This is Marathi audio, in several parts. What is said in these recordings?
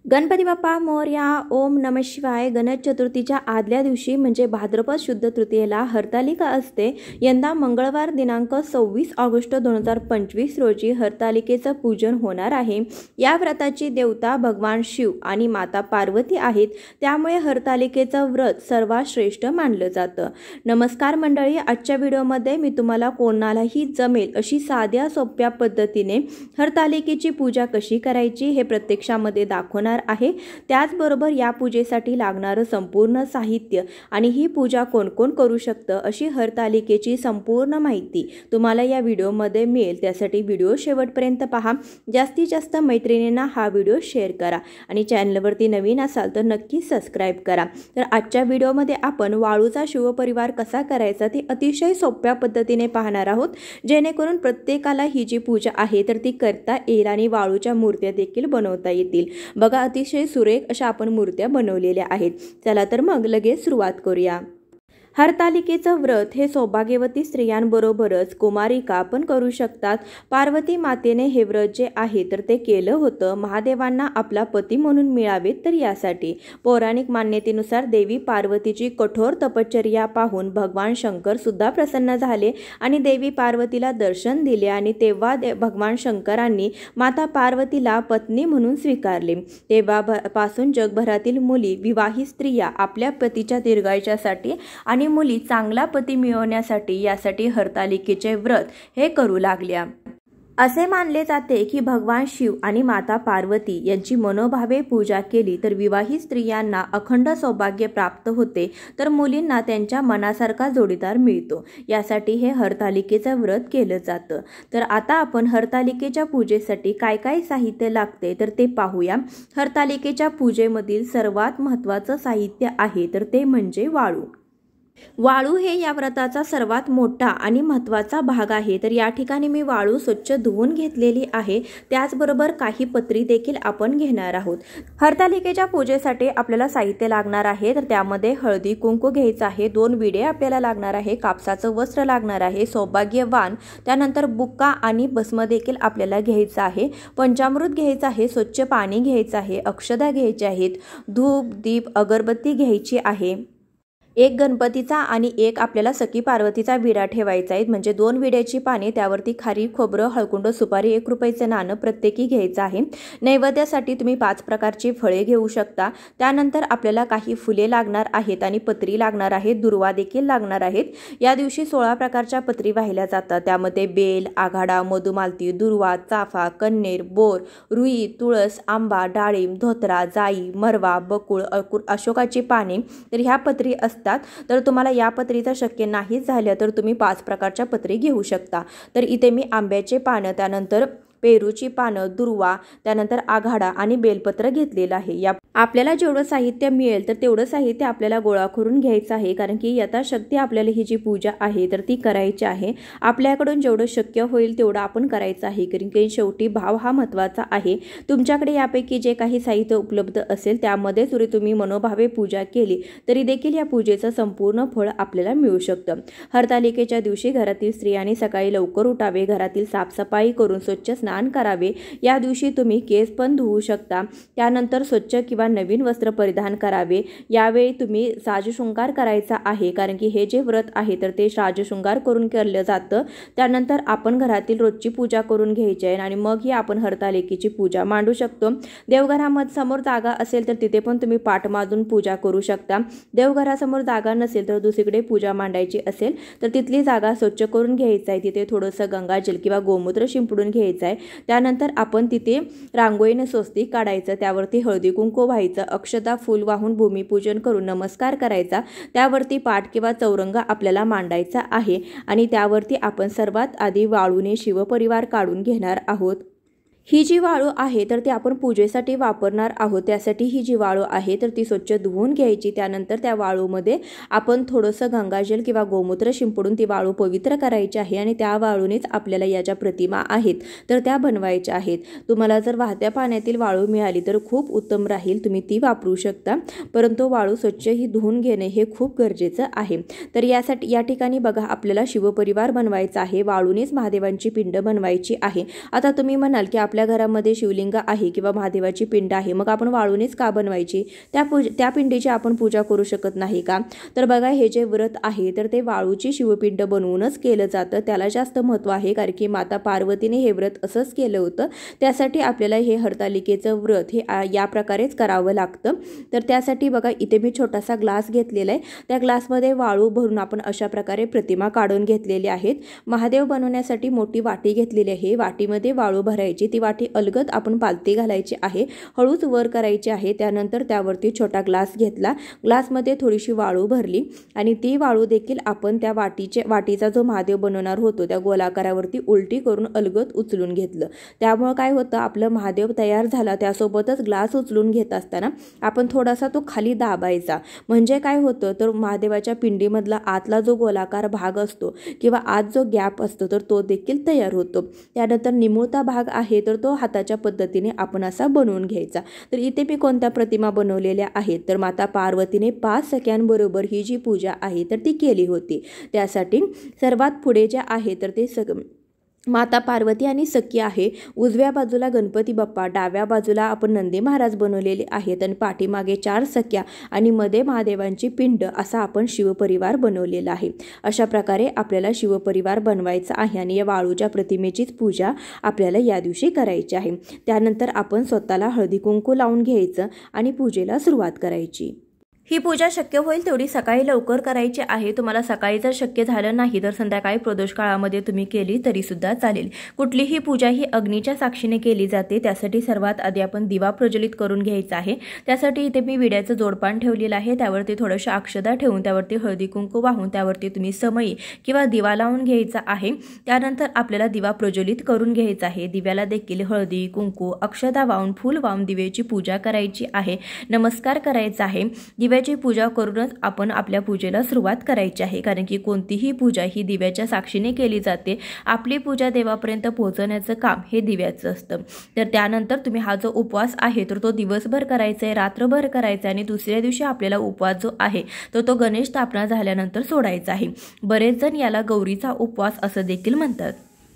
गणपती बाप्पा मोरया. ओम नमः शिवाय. गणेश चतुर्थीच्या आदल्या दिवशी म्हणजे भाद्रपद शुद्ध तृतीयेला हरतालिका असते. यंदा मंगळवार दिनांक 26 ऑगस्ट 2025 रोजी हरतालिकेचं पूजन होणार आहे. या व्रताची देवता भगवान शिव आणि माता पार्वती आहेत, त्यामुळे हरतालिकेचं व्रत सर्वात श्रेष्ठ मानलं जातं. नमस्कार मंडळी, आजच्या व्हिडिओमध्ये मी तुम्हाला कोणालाही जमेल अशी साध्या सोप्या पद्धतीने हरतालिकेची पूजा कशी करायची हे प्रत्यक्षामध्ये दाखवणार आहे. त्याचबरोबर या पूजेसाठी लागणारं संपूर्ण साहित्य आणि ही पूजा कोण कोण करू शकतं अशी हरतालिकेची संपूर्ण माहिती तुम्हाला या व्हिडिओमध्ये मिळेल. त्यासाठी व्हिडिओ शेवटपर्यंत पहा. जास्तीत जास्त मैत्रिणींना हा व्हिडिओ शेअर करा आणि चॅनलवरती नवीन असाल तर नक्की सबस्क्राइब करा. तर आजच्या व्हिडिओमध्ये आपण वाळूचा शिवपरिवार कसा करायचा ते अतिशय सोप्या पद्धतीने पाहणार आहोत, जेणेकरून प्रत्येकाला ही जी पूजा आहे तर ती करता येईल आणि वाळूच्या मूर्त्या देखील बनवता येतील. बघा, अतिशय सुरेख अशा आपण मूर्त्या बनवलेल्या आहेत. चला तर मग लगेच सुरुवात करूया. हरतालिकेचं व्रत हे सौभाग्यवती स्त्रियांबरोबरच कुमारिका पण करू शकतात. पार्वती मातेने हे व्रत जे आहे तर ते केलं होतं महादेवांना आपला पती म्हणून मिळावेत, तर यासाठी पौराणिक मान्यतेनुसार देवी पार्वतीची कठोर तपश्चर्या पाहून भगवान शंकर सुद्धा प्रसन्न झाले आणि देवी पार्वतीला दर्शन दिले आणि तेव्हा भगवान शंकरांनी माता पार्वतीला पत्नी म्हणून स्वीकारले. तेव्हापासून जगभरातील मुली, विवाहित स्त्रिया आपल्या पतीच्या दीर्घायुष्यासाठी आणि मुली चांगला पती मिळवण्यासाठी यासाठी हरतालिकेचे व्रत हे करू लागल्या. असे मानले जाते की भगवान शिव आणि माता पार्वती यांची मनोभावे पूजा केली तर विवाहित स्त्रियांना अखंड सौभाग्य प्राप्त होते, तर मुलींना त्यांच्या मनासारखा जोडीदार मिळतो. यासाठी हे हरतालिकेचं व्रत केलं जातं. तर आता आपण हरतालिकेच्या पूजेसाठी काय काय साहित्य लागते तर ते पाहूया. हरतालिकेच्या पूजेमधील सर्वात महत्त्वाचं साहित्य आहे तर ते म्हणजे वाळू. वाळू हे या व्रताचा सर्वात मोठा आणि महत्त्वाचा भाग आहे. तर या ठिकाणी मी वाळू स्वच्छ धुवून घेतलेली आहे. त्याचबरोबर काही पत्री देखील आपण घेणार आहोत. हरतालिकेच्या पूजेसाठी आपल्याला साहित्य लागणार आहे. तर त्यामध्ये हळदी कुंकू घ्यायचं आहे, 2 विडे आपल्याला लागणार आहे, कापसाचं वस्त्र लागणार आहे, सौभाग्यवान, त्यानंतर बुक्का आणि भस्म देखील आपल्याला घ्यायचं आहे, पंचामृत घ्यायचं आहे, स्वच्छ पाणी घ्यायचं आहे, अक्षदा घ्यायच्या आहेत, धूप दीप अगरबत्ती घ्यायची आहे, एक गणपतीचा आणि एक आपल्याला सखी पार्वतीचा विडा ठेवायचा आहे. म्हणजे 2 विड्याची पाने, त्यावरती खारी खोबरं, हळकुंड, सुपारी, 1 रुपयाचं नाणं प्रत्येकी घ्यायचं आहे. नैवेद्यासाठी तुम्ही 5 प्रकारची फळे घेऊ शकता. त्यानंतर आपल्याला काही फुले लागणार आहेत आणि पत्री लागणार आहेत, दुर्वा देखील लागणार आहेत. या दिवशी 16 प्रकारच्या पत्री वाहिल्या जातात. त्यामध्ये बेल, आघाडा, मधुमालती, दुर्वा, चाफा, कन्नेर, बोर, रुई, तुळस, आंबा, डाळिंब, धोत्रा, जाई, मरवा, बकुळ, अशोकाची पाने तर ह्या पत्री असतात. तर तुम्हाला या पत्रीचं शक्य नाही झालं तर तुम्ही 5 प्रकारच्या पत्री घेऊ शकता. तर इथे मी आंब्याचे पानं, त्यानंतर पेरूची पानं, दुर्वा, त्यानंतर आघाडा आणि बेलपत्र घेतलेलं आहे. या आपल्याला जेवढं साहित्य मिळेल तर तेवढं साहित्य आपल्याला गोळा करून घ्यायचं आहे, कारण की यथाशक्ती आपल्याला ही जी पूजा आहे तर ती करायची आहे. आपल्याकडून जेवढं शक्य होईल तेवढं आपण करायचं आहे, कारण की शेवटी भाव हा महत्त्वाचा आहे. तुमच्याकडे यापैकी जे काही साहित्य उपलब्ध असेल त्यामध्ये जरी तुम्ही मनोभावे पूजा केली तरी देखील या पूजेचं संपूर्ण फळ आपल्याला मिळू शकतं. हरतालिकेच्या दिवशी घरातील स्त्रियांनी सकाळी लवकर उठावे, घरातील साफसफाई करून स्वच्छ स्नान करावे. या दिवशी तुम्ही केस पण धुवू शकता. त्यानंतर स्वच्छ किंवा नवीन वस्त्र परिधान करावे. यावेळी तुम्ही साजशृंगार करायचा आहे, कारण की हे जे व्रत आहे तर ते साजशृंगार करून केलं जातं. त्यानंतर आपण घरातील रोजची पूजा करून घ्यायची आहे आणि मग ही आपण हरतालिकेची पूजा मांडू शकतो. देवघरामध्ये समोर जागा असेल तर तिथे पण तुम्ही पाठ मांडून पूजा करू शकता. देवघरासमोर जागा नसेल तर दुसरीकडे पूजा मांडायची असेल तर तिथली जागा स्वच्छ करून घ्यायचं आहे. तिथे थोडंसं गंगाजल किंवा गोमूत्र शिंपडून घ्यायचं आहे. त्यानंतर आपण तिथे रांगोळीने स्वस्तिक काढायचं, त्यावरती हळदी कुंकू व्हायचं, अक्षता फूल वाहून भूमिपूजन करून नमस्कार करायचा. त्यावरती पाट किंवा चौरंग आपल्याला मांडायचा आहे आणि त्यावरती आपण सर्वात आधी वाळूने शिवपरिवार काढून घेणार आहोत. ही जी वाळू आहे तर ती आपण पूजेसाठी वापरणार आहोत. त्यासाठी ही जी वाळू आहे तर ती स्वच्छ धुवून घ्यायची. त्यानंतर त्या वाळूमध्ये आपण थोडंसं गंगाजल किंवा गोमूत्र शिंपडून ती वाळू पवित्र करायची आहे आणि त्या वाळूनेच आपल्याला या ज्या प्रतिमा आहेत तर त्या बनवायच्या आहेत. तुम्हाला जर वाहत्या पाण्यातील वाळू मिळाली तर खूप उत्तम राहील, तुम्ही ती वापरू शकता, परंतु वाळू स्वच्छ ही धुवून घेणे हे खूप गरजेचं आहे. तर यासाठी या ठिकाणी बघा, आपल्याला शिवपरिवार बनवायचा आहे. वाळूनेच महादेवांची पिंड बनवायची आहे. आता तुम्ही म्हणाल की आपल्या घरामध्ये शिवलिंग आहे किंवा महादेवाची पिंड आहे, मग आपण वाळूनेच का बनवायची? त्या पिंडीची आपण पूजा करू शकत नाही का? तर बघा, हे जे व्रत आहे तर ते वाळूची शिवपिंड बनवूनच केलं जातं. त्याला जास्त महत्त्व आहे, कारण की माता पार्वतीने हे व्रत असंच केलं होतं. त्यासाठी आपल्याला हे हरतालिकेचं व्रत हे या प्रकारेच करावं लागतं. तर त्यासाठी बघा, इथे मी छोटासा ग्लास घेतलेला आहे. त्या ग्लासमध्ये वाळू भरून आपण अशा प्रकारे प्रतिमा काढून घेतलेली आहेत. महादेव बनवण्यासाठी मोठी वाटी घेतलेली आहे. वाटीमध्ये वाळू भरायची. ती वाटी अलगद आपण पालथी घालायची आहे, हळूच वर करायची आहे. त्यानंतर त्यावरती छोटा ग्लास घेतला, ग्लासमध्ये थोडीशी वाळू भरली आणि ती वाळू देखील आपण त्या वाटीचा जो महादेव बनवणार होतो त्या गोलाकारावरती उलटी करून अलगद उचलून घेतलं. त्यामुळे काय होतं, आपलं महादेव तयार झाला. त्यासोबतच ग्लास उचलून घेत असताना आपण थोडासा तो खाली दाबायचा. म्हणजे काय होतं, तर महादेवाच्या पिंडीमधला आतला जो गोलाकार भाग असतो किंवा आत जो गॅप असतो तर तो देखील तयार होतो. त्यानंतर निमुळता भाग आहे तर तो हाताच्या पद्धतीने आपण असा बनवून घ्यायचा. तर इथे मी कोणत्या प्रतिमा बनवलेल्या आहेत, तर माता पार्वतीने 5 सख्यांबरोबर ही जी पूजा आहे तर ती केली होती. त्यासाठी सर्वात पुढे जे आहे तर ते माता पार्वती आणि सखी आहे. उजव्या बाजूला गणपती बाप्पा, डाव्या बाजूला आपण नंदी महाराज बनवलेले आहेत आणि पाठीमागे 4 सख्या आणि मध्ये महादेवांची पिंड असा आपण शिवपरिवार बनवलेला आहे. अशा प्रकारे आपल्याला शिवपरिवार बनवायचा आहे आणि या वाळूच्या प्रतिमेचीच पूजा आपल्याला या दिवशी करायची आहे. त्यानंतर आपण स्वतःला हळदी कुंकू लावून घ्यायचं आणि पूजेला सुरुवात करायची. ही पूजा शक्य होईल तेवढी सकाळी लवकर करायची आहे. तुम्हाला सकाळी जर शक्य झालं नाही तर संध्याकाळी प्रदोष काळामध्ये तुम्ही केली तरी सुद्धा चालेल. कुठलीही पूजा ही अग्नीच्या साक्षीने केली जाते. त्यासाठी सर्वात आधी आपण दिवा प्रज्वलित करून घ्यायचा आहे. त्यासाठी इथे मी विड्याचं जोडपान ठेवलेलं आहे. त्यावरती थोडंसं अक्षदा ठेवून त्यावरती हळदी कुंकू वाहून त्यावरती तुम्ही समई किंवा दिवा लावून घ्यायचा आहे. त्यानंतर आपल्याला दिवा प्रज्वलित करून घ्यायचा आहे. दिव्याला देखील हळदी कुंकू अक्षदा वाहून फूल वाहून दिव्याची पूजा करायची आहे, नमस्कार करायचा आहे. दिव्याची पूजा करूनच आपण आपल्या पूजेला सुरुवात करायची आहे, कारण की कोणतीही पूजा ही दिव्याच्या साक्षीने केली जाते. आपली पूजा देवापर्यंत पोहोचवण्याचं काम हे दिव्याचं असतं. तर त्यानंतर तुम्ही हा जो उपवास आहे तर तो दिवसभर करायचा आहे, रात्रभर करायचा आहे आणि दुसऱ्या दिवशी आपल्याला उपवास जो आहे तर तो गणेश स्थापना झाल्यानंतर सोडायचा आहे. बरेच जण याला गौरीचा उपवास असं देखील म्हणतात.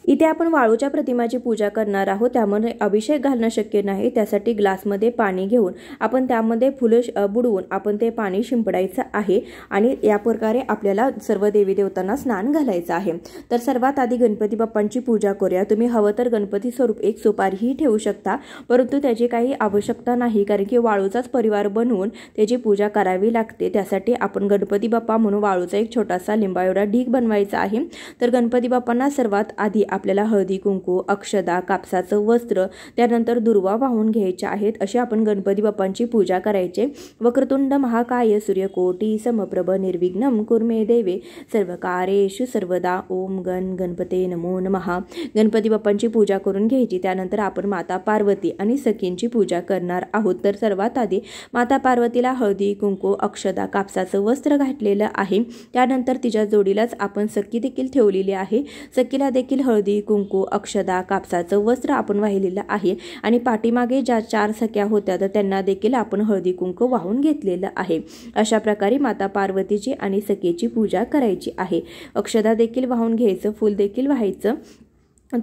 इथे आपण वाळूच्या प्रतिमाची पूजा करणार आहोत, त्यामुळे अभिषेक घालणं शक्य नाही. त्यासाठी ग्लासमध्ये पाणी घेऊन आपण त्यामध्ये फुलं बुडवून आपण ते पाणी शिंपडायचं आहे आणि या प्रकारे आपल्याला सर्व देवी देवतांना स्नान घालायचं आहे. तर सर्वात आधी गणपती बाप्पांची पूजा करूया. तुम्ही हवं तर गणपती स्वरूप एक सुपारीही ठेवू शकता, परंतु त्याची काही आवश्यकता नाही, कारण की वाळूचाच परिवार बनवून त्याची पूजा करावी लागते. त्यासाठी आपण गणपती बाप्पा म्हणून वाळूचा एक छोटासा लिंबा एवढा ढीग बनवायचा आहे. तर गणपती बाप्पांना सर्वात आधी आपल्याला हळदी कुंकू अक्षदा कापसाचं वस्त्र त्यानंतर दुर्वा वाहून घ्यायच्या आहेत. अशी आपण गणपती बाप्पांची पूजा करायचे. वक्रतुंड महाकाय सूर्यकोटी समप्रभ निर्विघ्नं कुर्मे देवे सर्वकारेषु सर्वदा. ओम गणपते नमो नमः. गणपती बाप्पांची पूजा करून घ्यायची. त्यानंतर आपण माता पार्वती आणि सखींची पूजा करणार आहोत. तर सर्वात आधी माता पार्वतीला हळदी कुंकू अक्षदा कापसाचं वस्त्र घातलेलं आहे. त्यानंतर तिच्या जोडीलाच आपण सखी देखील ठेवलेली आहे. सखीला देखील हळदी कुंकू अक्षदा कापसाचं वस्त्र आपण वाहिलेलं आहे आणि पाठीमागे ज्या 4 सख्या होत्या तर त्यांना देखील आपण हळदी कुंकू वाहून घेतलेलं आहे. अशा प्रकारे माता पार्वतीची आणि सखीची पूजा करायची आहे. अक्षदा देखील वाहून घ्यायचं, फूल देखील वाहायचं.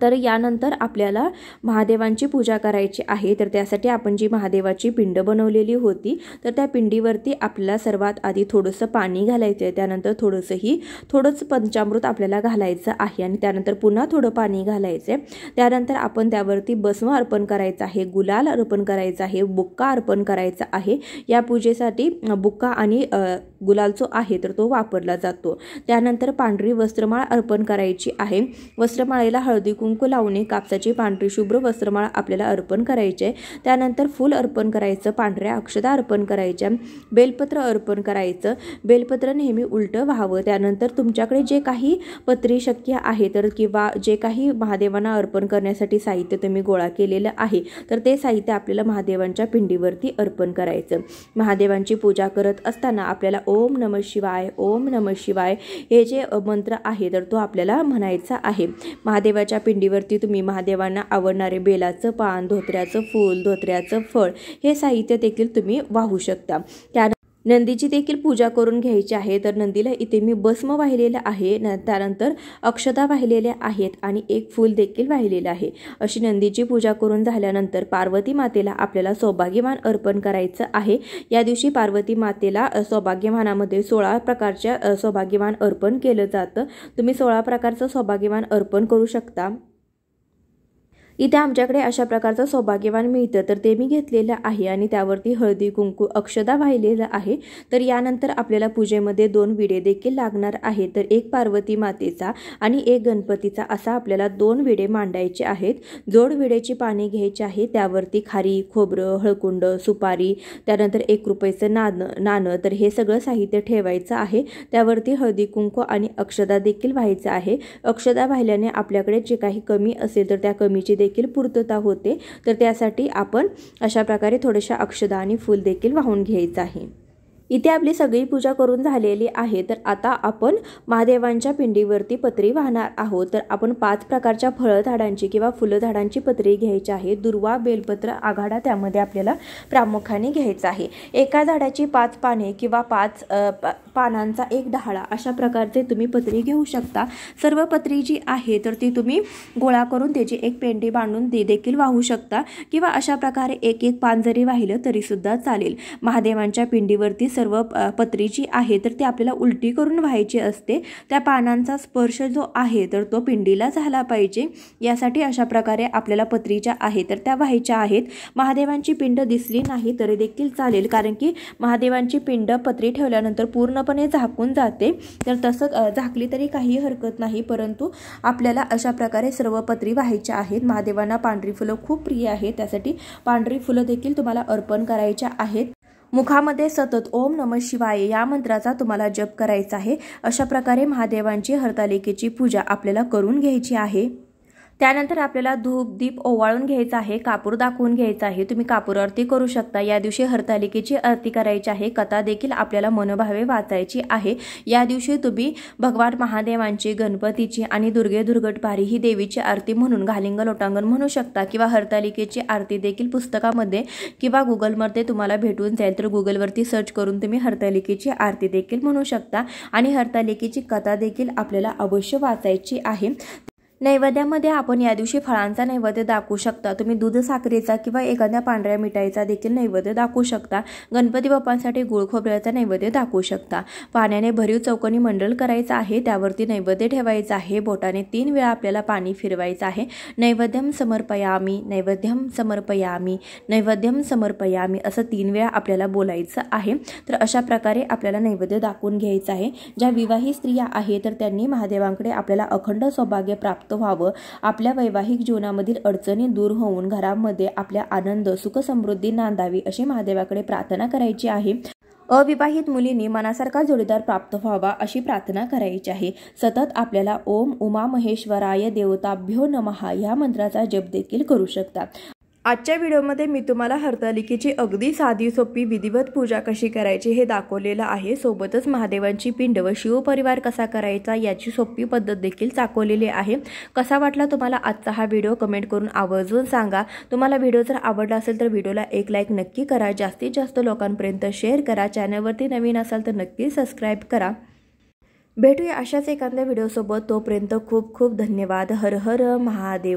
तर यानंतर आपल्याला महादेवांची पूजा करायची आहे. तर त्यासाठी आपण जी महादेवाची पिंड बनवलेली होती तर त्या पिंडीवरती आपल्याला सर्वात आधी थोडंसं पाणी घालायचं आहे. त्यानंतर थोडंच पंचामृत आपल्याला घालायचं आहे आणि त्यानंतर पुन्हा थोडं पाणी घालायचं आहे. त्यानंतर आपण त्यावरती भस्म अर्पण करायचं आहे, गुलाल अर्पण करायचा आहे, बुक्का अर्पण करायचा आहे. या पूजेसाठी बुक्का आणि गुलाल जो आहे तर तो वापरला जातो. त्यानंतर पांढरी वस्त्रमाळ अर्पण करायची आहे. वस्त्रमाळेला हळदी कुंकू लावणे कापसाची पांढरी शुभ्र वस्त्रमाळ आपल्याला अर्पण करायचे. त्यानंतर फूल अर्पण करायचं, पांढऱ्या अक्षदा अर्पण करायच्या, बेलपत्र अर्पण करायचं. बेलपत्र नेहमी उलटं व्हावं. त्यानंतर तुमच्याकडे जे काही पत्री शक्य आहे तर किंवा जे काही महादेवांना अर्पण करण्यासाठी साहित्य तुम्ही गोळा केलेलं आहे तर ते साहित्य आपल्याला महादेवांच्या पिंडीवरती अर्पण करायचं. महादेवांची पूजा करत असताना आपल्याला ओम नमः शिवाय ओम नमः शिवाय हे जे मंत्र आहे तर तो आपल्याला म्हणायचा आहे. महादेवाच्या पिंडीवरती तुम्ही महादेवांना आवडणारे बेलाचं पान, धोत्र्याचं फूल, धोत्र्याचं फळ हे साहित्य देखील तुम्ही वाहू शकता. नंदीची देखील पूजा करून घ्यायची आहे। तर नंदीला इथे मी भस्म वाहिलेलं आहे, त्यानंतर अक्षता वाहिलेल्या आहेत आणि एक फूल देखील वाहिलेलं आहे। अशी नंदीची पूजा करून झाल्यानंतर पार्वती मातेला आपल्याला सौभाग्यवान अर्पण करायचं आहे। या दिवशी पार्वती मातेला सौभाग्यवानामध्ये 16 प्रकारच्या सौभाग्यवान अर्पण केलं जातं। तुम्ही 16 प्रकारचं सौभाग्यवान अर्पण करू शकता। इथे आमच्याकडे अशा प्रकारचं सौभाग्यवान मिळतं, तर ते मी घेतलेलं आहे आणि त्यावरती हळदी कुंकू अक्षता वाहिलेलं आहे। तर यानंतर आपल्याला पूजेमध्ये 2 विडे देखील लागणार आहे। तर एक पार्वती मातेचा आणि एक गणपतीचा असा आपल्याला 2 विडे मांडायचे आहेत। जोड विडेची पाने घ्यायची आहे, त्यावरती खारी, खोबरं, हळकुंड, सुपारी, त्यानंतर 1 रुपयाचं नाणं तर हे सगळं साहित्य ठेवायचं आहे। त्यावरती हळदी कुंकू आणि अक्षता देखील व्हायचं आहे। अक्षता वाहिल्याने आपल्याकडे जे काही कमी असेल तर त्या कमीची देखील पूर्तता होते। तर त्यासाठी आपण अशा प्रकारे थोड्याशा अक्षता आणि फूल देखील वाहून घ्यायचं आहे। इथे आपली सगळी पूजा करून झालेली आहे। तर आता आपण महादेवांच्या पिंडीवरती पत्री वाहणार आहोत। तर आपण 5 प्रकारच्या फळ झाडांची किंवा फुलं झाडांची पत्री घ्यायची आहे। दुर्वा, बेलपत्र, आघाडा त्यामध्ये आपल्याला प्रामुख्याने घ्यायचं आहे। एका झाडाची 5 पाने किंवा 5 पानांचा एक डहाळा अशा प्रकारचे तुम्ही पत्री घेऊ शकता। सर्व पत्री जी आहे तर ती तुम्ही गोळा करून त्याची एक पेंडी बांधून ती देखील वाहू शकता किंवा अशा प्रकारे एक पान जरी वाहिलं तरी सुद्धा चालेल। महादेवांच्या पिंडीवरती सर्व पत्री जी आहे तर ती आपल्याला उलटी करून व्हायची असते। त्या पानांचा स्पर्श जो आहे तर तो पिंडीला झाला पाहिजे, यासाठी अशा प्रकारे आपल्याला पत्री ज्या आहे तर त्या व्हायच्या आहेत। महादेवांची पिंड दिसली नाही तरी देखील चालेल, कारण की महादेवांची पिंड पत्री ठेवल्यानंतर पूर्णपणे झाकून जाते। तर तसं झाकली तरी काही हरकत नाही, परंतु आपल्याला अशा प्रकारे सर्व पत्री व्हायच्या आहेत। महादेवांना पांढरी फुलं खूप प्रिय आहेत, त्यासाठी पांढरी फुलं देखील तुम्हाला अर्पण करायच्या आहेत। मुखामध्ये सतत ओम नमः शिवाय या मंत्राचा तुम्हाला जप करायचा आहे। अशा प्रकारे महादेवांची हरतालिकेची पूजा आपल्याला करून घ्यायची आहे। त्यानंतर आपल्याला धूप दीप ओवाळून घ्यायचा आहे, कापूर दाखवून घ्यायचा आहे। तुम्ही कापूर आरती करू शकता। या दिवशी हरतालिकेची आरती करायची आहे। कथा देखील आपल्याला मनोभावे वाचायची आहे। या दिवशी तुम्ही भगवान महादेवांची, गणपतीची आणि दुर्गे दुर्गटपारी ही देवीची आरती म्हणून घालिंग लोटांगण म्हणू शकता किंवा हरतालिकेची आरती देखील पुस्तकामध्ये किंवा गुगलमध्ये तुम्हाला भेटून जाईल। तर गुगलवरती सर्च करून तुम्ही हरतालिकेची आरती देखील म्हणू शकता आणि हरतालिकेची कथा देखील आपल्याला अवश्य वाचायची आहे। नैवेद्यामध्ये आपण या दिवशी फळांचा नैवेद्य दाखवू शकता। तुम्ही दूध साखरेचा किंवा एखाद्या पांढऱ्या मिठाईचा देखील नैवेद्य दाखवू शकता। गणपती बाप्पांसाठी गुळ खोबऱ्याचा नैवेद्य दाखवू शकता। पाण्याने भरीव चौकोनी मंडल करायचं आहे, त्यावरती नैवेद्य ठेवायचा आहे। बोटाने 3 वेळा आपल्याला पाणी फिरवायचं आहे। नैवेद्यम समर्पयामी, नैवेद्यम समर्पयामी, नैवेद्यम समर्पयामी असं 3 वेळा आपल्याला बोलायचं आहे। तर अशा प्रकारे आपल्याला नैवेद्य दाखवून घ्यायचं आहे। ज्या विवाहित स्त्रिया आहेत तर त्यांनी महादेवांकडे आपल्याला अखंड सौभाग्य प्राप्त व्हावं, आपल्या वैवाहिक जीवनामधील अडचणी दूर होऊन घरामध्ये आपल्या आनंद सुख समृद्धी नांदावी अशी महादेवाकडे प्रार्थना करायची आहे। अविवाहित मुलींनी मनासारखा जोडीदार प्राप्त व्हावा अशी प्रार्थना करायची आहे। सतत आपल्याला ओम उमा महेश्वराय देवताभ्यो नमः या मंत्राचा जप देखील करू शकता। आजच्या व्हिडिओमध्ये मी तुम्हाला हरतालिकेची अगदी साधी सोपी विधिवत पूजा कशी करायची हे दाखवलेलं आहे। सोबतच महादेवांची पिंड व शिवपरिवार कसा करायचा याची सोपी पद्धत देखील दाखवलेली आहे। कसा वाटला तुम्हाला आजचा हा व्हिडिओ कमेंट करून आवर्जून सांगा। तुम्हाला व्हिडिओ जर आवडला असेल तर व्हिडिओला एक लाईक नक्की करा, जास्तीत जास्त लोकांपर्यंत शेअर करा। चॅनलवरती नवीन असाल तर नक्की सबस्क्राईब करा। भेटूया अशाच एखाद्या व्हिडिओसोबत, तोपर्यंत खूप खूप धन्यवाद। हर हर महादेव।